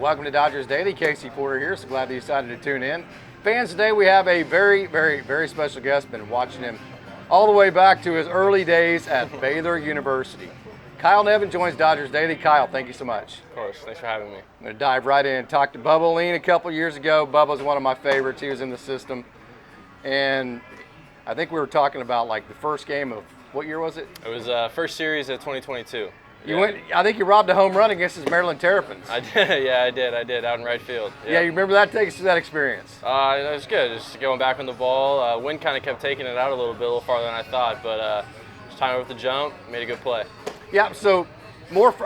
Welcome to Dodgers Daily. Casey Porter here. So glad that you decided to tune in. Fans, today we have a very, very, very special guest. Been watching him all the way back to his early days at Baylor University. Kyle Nevin joins Dodgers Daily. Kyle, thank you so much. Of course. Thanks for having me. I'm going to dive right in. Talked to Bubba Lean a couple years ago. Bubba's one of my favorites. He was in the system. And I think we were talking about like the first game of, what year was it? It was first series of 2022. You went. I think you robbed a home run against his Maryland Terrapins. I did. Yeah, I did out in right field. Yeah, you remember that? Take us through that experience. It was good. Just going back on the ball. Wind kind of kept taking it out a little farther than I thought, but just time with the jump, made a good play. Yeah. So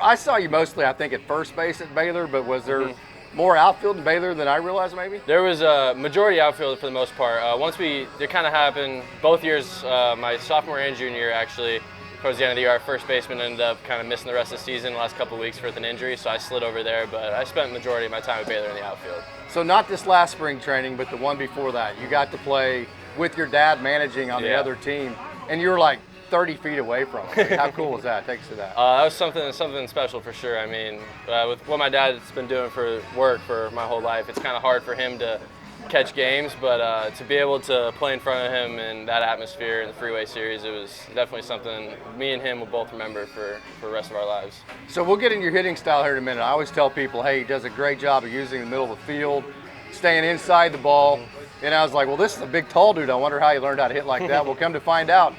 I saw you mostly, I think, at first base at Baylor, but was there more outfield in Baylor than I realized? Maybe there was a majority outfield for the most part. It kind of happened both years. My sophomore and junior year actually. Towards the end of the year, our first baseman ended up kind of missing the rest of the season the last couple of weeks with an injury, so I slid over there, but I spent the majority of my time at Baylor in the outfield. So not this last spring training, but the one before that. You got to play with your dad managing on the other team, and you were like 30 feet away from him. How cool was that? Take us to that. That was something special for sure. I mean, with what my dad's been doing for work for my whole life, it's kind of hard for him to catch games, but to be able to play in front of him in that atmosphere in the Freeway Series, it was definitely something me and him will both remember for the rest of our lives. So we'll get into your hitting style here in a minute. I always tell people, hey, he does a great job of using the middle of the field, staying inside the ball. And I was like, well, this is a big, tall dude. I wonder how he learned how to hit like that. We'll come to find out,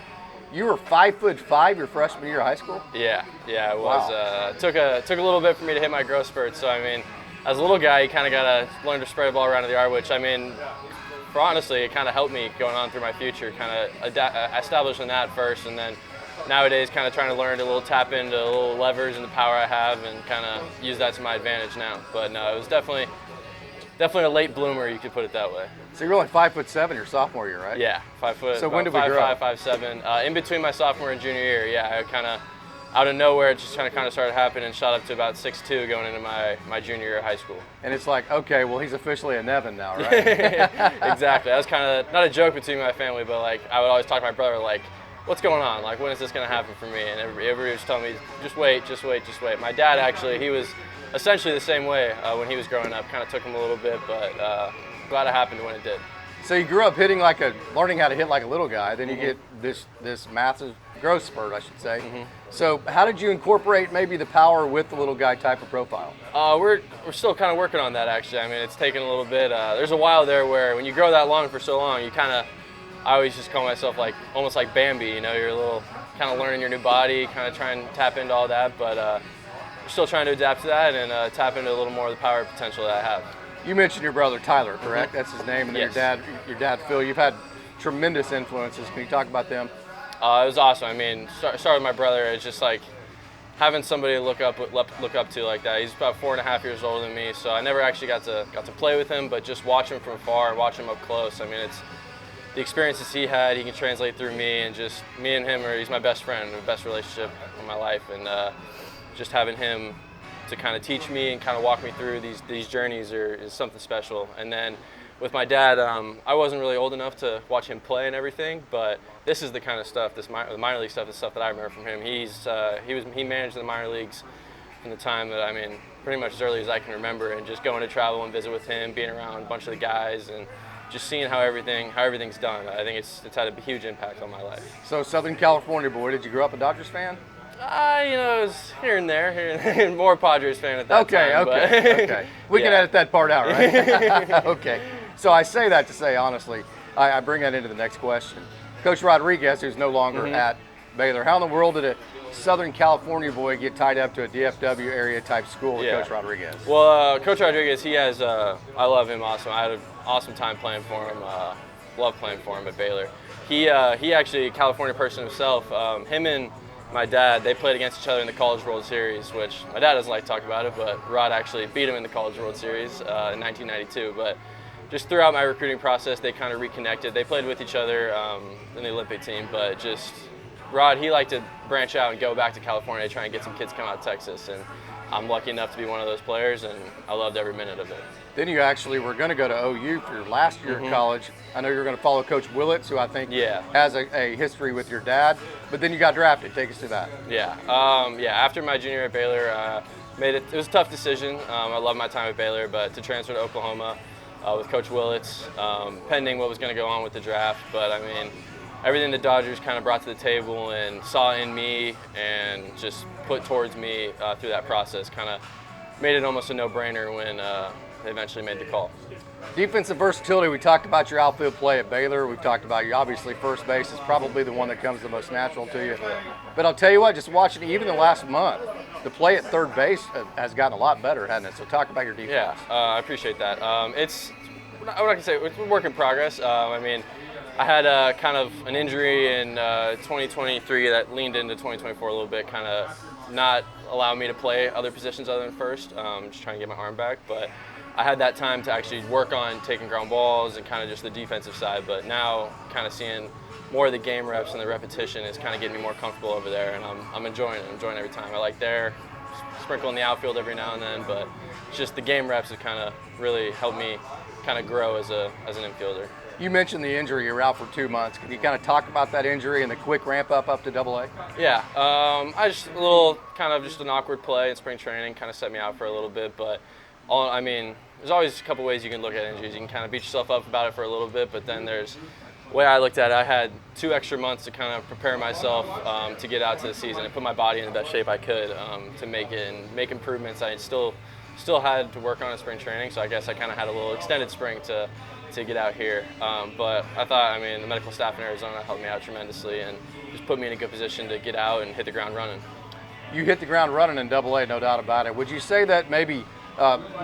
you were 5'5" your freshman year of high school? Yeah, it was. Wow. Took a little bit for me to hit my growth spurt, so I mean, as a little guy, you kind of got to learn to spread the ball around the yard, which, I mean, honestly, it kind of helped me going on through my future, kind of establishing that first, and then nowadays kind of trying to learn to tap into little levers and the power I have and kind of use that to my advantage now. But no, it was definitely a late bloomer, you could put it that way. So you're only 5'7" your sophomore year, right? Yeah, 5 foot. So when did we grow? 5'7". In between my sophomore and junior year, yeah, I kind of, out of nowhere, it just kind of started happening and shot up to about 6'2" going into my junior year of high school. And it's like, okay, well, he's officially a Nevin now, right? Exactly. That was kind of, not a joke between my family, but like I would always talk to my brother, like, what's going on? Like, when is this going to happen for me? And everybody was telling me, just wait. My dad, actually, he was essentially the same way when he was growing up. Kind of took him a little bit, but glad it happened when it did. So you grew up learning how to hit like a little guy. Then you get this massive growth spurt, I should say. So how did you incorporate maybe the power with the little guy type of profile? We're still kind of working on that, actually. I mean, it's taken a little bit. There's a while there where when you grow that long for so long, I always just call myself like almost like Bambi. You know, you're a little kind of learning your new body, kind of trying to tap into all that, but we're still trying to adapt to that and tap into a little more of the power and potential that I have. You mentioned your brother Tyler, correct? That's his name, and then yes. your dad Phil. You've had tremendous influences. Can you talk about them? It was awesome. I mean, start with my brother. It's just like having somebody to look up to like that. He's about 4.5 years older than me, so I never actually got to play with him, but just watch him from afar and watch him up close. I mean, it's the experiences he had. He can translate through me, and just me and him he's my best friend, the best relationship in my life, and just having him to kind of teach me and kind of walk me through these journeys is something special. And then with my dad, I wasn't really old enough to watch him play and everything, but this is the kind of stuff, the minor league stuff, is stuff that I remember from him. He managed the minor leagues from the time that, I mean, pretty much as early as I can remember, and just going to travel and visit with him, being around a bunch of the guys, and just seeing how everything's done. I think it's had a huge impact on my life. So Southern California boy, did you grow up a Dodgers fan? It was here and there, more Padres fan at that time. Okay. We can edit that part out, right? Okay. So I say that to say, honestly, I bring that into the next question. Coach Rodriguez, who's no longer at Baylor, how in the world did a Southern California boy get tied up to a DFW area type school with Coach Rodriguez? Well, Coach Rodriguez, he has, I love him awesome. I had an awesome time playing for him, loved playing for him at Baylor. He actually, a California person himself, him and my dad, they played against each other in the College World Series, which my dad doesn't like to talk about it, but Rod actually beat him in the College World Series in 1992. But just throughout my recruiting process, they kind of reconnected. They played with each other in the Olympic team, but just Rod, he liked to branch out and go back to California to try and get some kids come out of Texas, and I'm lucky enough to be one of those players, and I loved every minute of it. Then you actually were going to go to OU for your last year in college. I know you were going to follow Coach Willits, who I think has a history with your dad, but then you got drafted. Take us to that. After my junior year at Baylor, It was a tough decision. I love my time at Baylor, but to transfer to Oklahoma with Coach Willits, pending what was going to go on with the draft. But I mean, everything the Dodgers kind of brought to the table and saw in me and just put towards me through that process kind of made it almost a no-brainer when they eventually made the call. Defensive versatility, we talked about your outfield play at Baylor. We've talked about you. Obviously, first base is probably the one that comes the most natural to you. But I'll tell you what, just watching even the last month, the play at third base has gotten a lot better, hasn't it? So talk about your defense. Yeah, I appreciate that. It's what I can say, it's a work in progress. I mean, I had kind of an injury in 2023 that leaned into 2024 a little bit, kind of not allowing me to play other positions other than first, just trying to get my arm back. But I had that time to actually work on taking ground balls and kind of just the defensive side. But now kind of seeing more of the game reps and the repetition is kind of getting me more comfortable over there, and I'm enjoying it. I'm enjoying every time. I like there, sprinkle in the outfield every now and then, but just the game reps have kind of really helped me kind of grow as an infielder. You mentioned the injury. You're out for 2 months. Can you kind of talk about that injury and the quick ramp up to AA? Yeah, I just a little kind of just an awkward play in spring training kind of set me out for a little bit, but I mean, there's always a couple ways you can look at injuries. You can kind of beat yourself up about it for a little bit, but then there's the way I looked at it, I had 2 extra months to kind of prepare myself to get out to the season and put my body in the best shape I could to make it and make improvements. I still had to work on in spring training, so I guess I kind of had a little extended spring to get out here. But I thought, I mean, the medical staff in Arizona helped me out tremendously and just put me in a good position to get out and hit the ground running. You hit the ground running in AA, no doubt about it. Would you say that maybe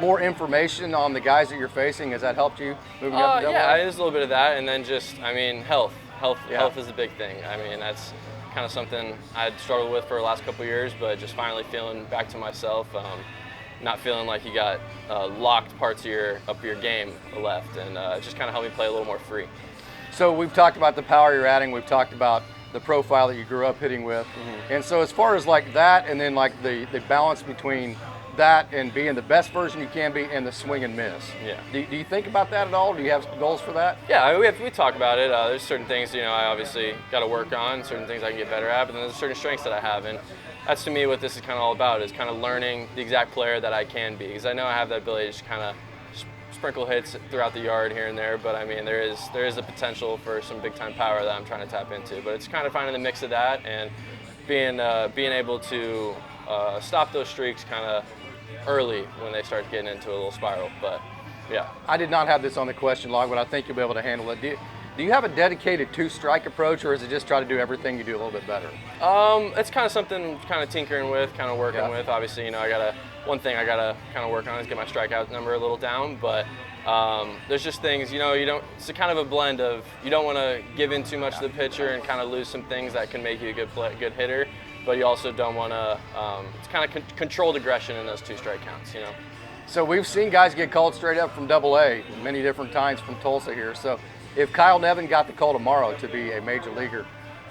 more information on the guys that you're facing, has that helped you moving up to AA? Yeah, there's a little bit of that, and then just, I mean, health is a big thing. I mean, that's kind of something I'd struggled with for the last couple of years, but just finally feeling back to myself, not feeling like you got locked parts of your game left, and just kind of helped me play a little more free. So we've talked about the power you're adding, we've talked about the profile that you grew up hitting with, and so as far as like that, and then like the balance between that and being the best version you can be and the swing and miss. Yeah. Do you think about that at all? Do you have goals for that? Yeah, we talk about it. There's certain things, I obviously got to work on, certain things I can get better at, but then there's certain strengths that I have, and that's to me what this is kind of all about, is kind of learning the exact player that I can be, because I know I have that ability to just kind of sprinkle hits throughout the yard here and there, but I mean, there is the potential for some big time power that I'm trying to tap into, but it's kind of finding the mix of that and being able to stop those streaks kind of early when they start getting into a little spiral. But yeah, I did not have this on the question log, but I think you'll be able to handle it. Do you have a dedicated 2-strike approach, or is it just try to do everything you do a little bit better? It's kind of something kind of tinkering with, kind of working with. Obviously, one thing I gotta kind of work on is get my strikeout number a little down, but there's just things, it's a kind of a blend of, you don't want to give in too much to the pitcher and kind of lose some things that can make you a good hitter, but you also don't want to, it's kind of controlled aggression in those 2-strike counts, So we've seen guys get called straight up from AA many different times from Tulsa here. So if Kyle Nevin got the call tomorrow to be a major leaguer,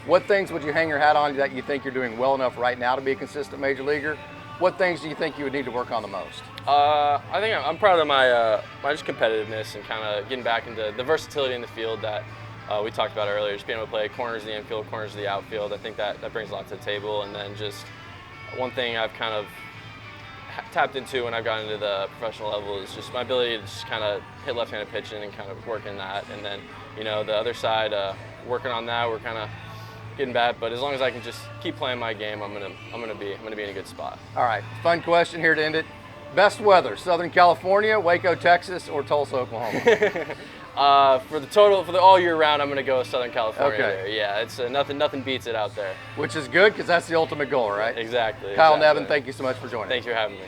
what things would you hang your hat on that you think you're doing well enough right now to be a consistent major leaguer? What things do you think you would need to work on the most? I think I'm proud of my just competitiveness and kind of getting back into the versatility in the field that we talked about earlier, just being able to play corners of the infield, corners of the outfield. I think that brings a lot to the table. And then just one thing I've kind of tapped into when I've gotten into the professional level is just my ability to just kind of hit left-handed pitching and kind of work in that. And then, the other side, working on that, we're kind of getting bad. But as long as I can just keep playing my game, I'm gonna be in a good spot. All right, fun question here to end it. Best weather: Southern California, Waco, Texas, or Tulsa, Oklahoma? For the all year round, I'm going to go with Southern California. Okay. There. Yeah, it's nothing beats it out there. Which is good, because that's the ultimate goal, right? Exactly. Kyle Nevin, thank you so much for joining us. Thanks for having me.